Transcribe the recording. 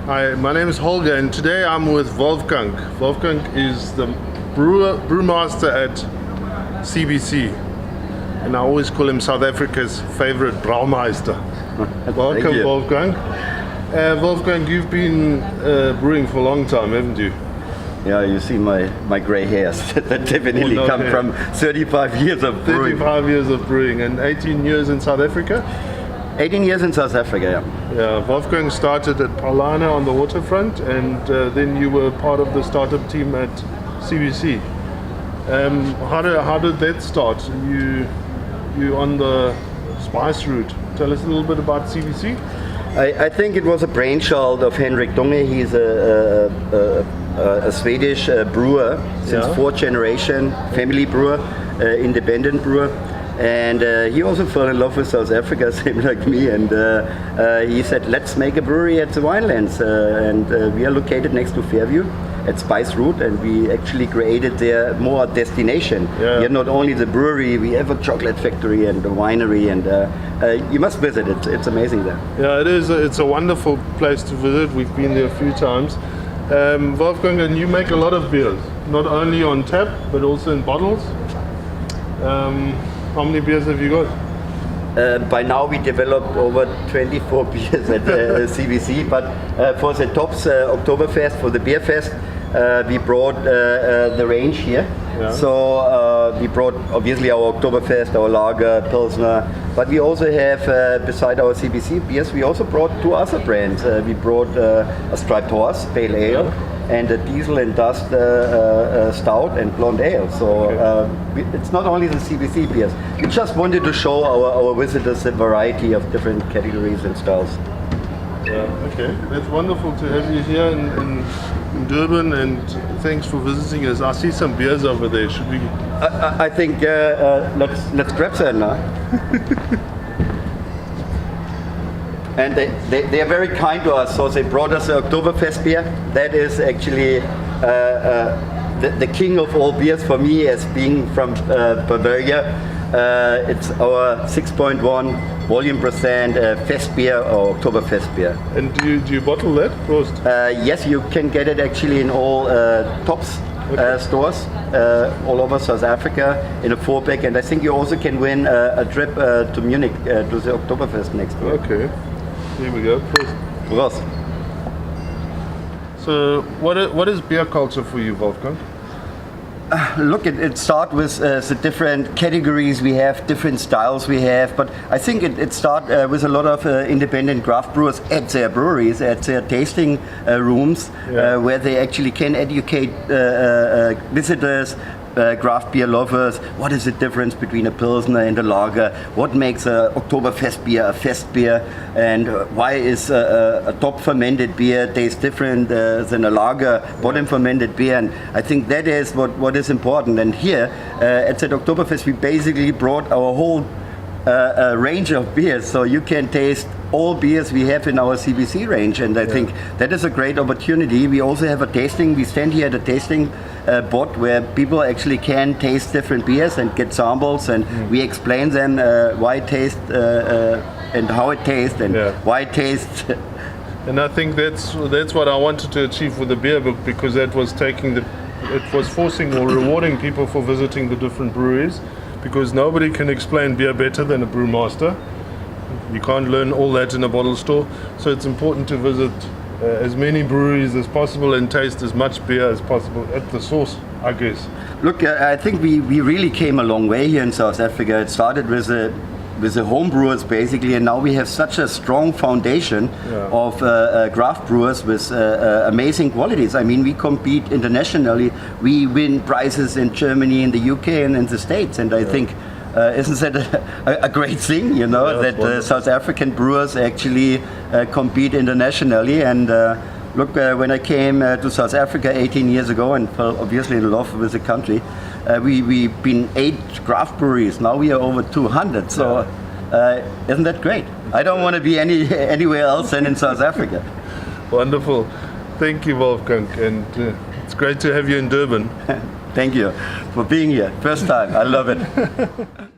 Hi, my name is Holger, and today I'm with Wolfgang. Wolfgang is the brewmaster at CBC, and I always call him South Africa's favorite brewmaster. Welcome, Wolfgang. Wolfgang, you've been brewing for a long time, haven't you? Yeah, you see my grey hairs that definitely come from 35 years of brewing. 35 years of brewing and 18 years in South Africa? 18 years in South Africa, yeah. Yeah, Wolfgang started at Paulana on the waterfront, and then you were part of the startup team at CBC. How did that start? You on the spice route. Tell us a little bit about CBC. I think it was a brainchild of Henrik Donge. He's a Swedish brewer since fourth generation, family brewer, independent brewer. And he also fell in love with South Africa, same like me, and he said, let's make a brewery at the Winelands. We are located next to Fairview at Spice Route, and we actually created there more a destination. Yeah. We are not only the brewery, we have a chocolate factory and a winery, and you must visit it. It's amazing there. Yeah, it is. It's a wonderful place to visit. We've been there a few times. Wolfgang, and you make a lot of beers, not only on tap, but also in bottles. How many beers have you got? By now we developed over 24 beers at CBC, but for the Tops Oktoberfest, for the Beer Fest, we brought the range here. Yeah. So we brought obviously our Oktoberfest, our Lager, Pilsner, but we also have, beside our CBC beers, we also brought two other brands. We brought a Striped Horse Pale Ale, and a Diesel and Dust Stout and Blonde Ale. So it's not only the CBC beers. We just wanted to show our visitors a variety of different categories and styles. Yeah, okay. That's wonderful to have you here in Durban, and thanks for visiting us. I see some beers over there. Should we? I think let's grab some now. And they are very kind to us, so they brought us the Oktoberfest beer. That is actually the king of all beers for me, as being from Bavaria. It's our 6.1 volume percent Fest beer or Oktoberfest beer. And do you bottle that, Prost? Yes, you can get it actually in all Tops stores all over South Africa in a 4-pack, and I think you also can win a trip to Munich to the Oktoberfest next year. Okay. Here we go. Prost. So, what is beer culture for you, Wolfgang? Look, it starts with the different categories we have, different styles we have, but I think it starts with a lot of independent craft brewers at their breweries, at their tasting rooms, where they actually can educate visitors, craft beer lovers. What is the difference between a Pilsner and a Lager? What makes a Oktoberfest beer a Fest beer? And why is a top fermented beer taste different than a Lager bottom fermented beer? And I think that is what is important. And here at the Oktoberfest, we basically brought our whole range of beers, so you can taste all beers we have in our CBC range, and I think that is a great opportunity. We also have a tasting. We stand here at a tasting bot where people actually can taste different beers and get samples, and we explain them why it tastes and how it tastes and why it tastes. And I think that's what I wanted to achieve with the beer book, because that was it was forcing or rewarding people for visiting the different breweries, because nobody can explain beer better than a brewmaster. You can't learn all that in a bottle store, so it's important to visit as many breweries as possible and taste as much beer as possible at the source, I guess. Look, I think we really came a long way here in South Africa. It started with the home brewers basically, and now we have such a strong foundation of craft brewers with amazing qualities. I mean, we compete internationally. We win prizes in Germany, in the UK, and in the States, and I think isn't that a great thing, you know, that South African brewers actually compete internationally? And look, when I came to South Africa 18 years ago and fell obviously in love with the country, we've been 8 craft breweries. Now we are over 200. So isn't that great? I don't want to be anywhere else than in South Africa. Wonderful. Thank you, Wolfgang. And it's great to have you in Durban. Thank you for being here. First time. I love it.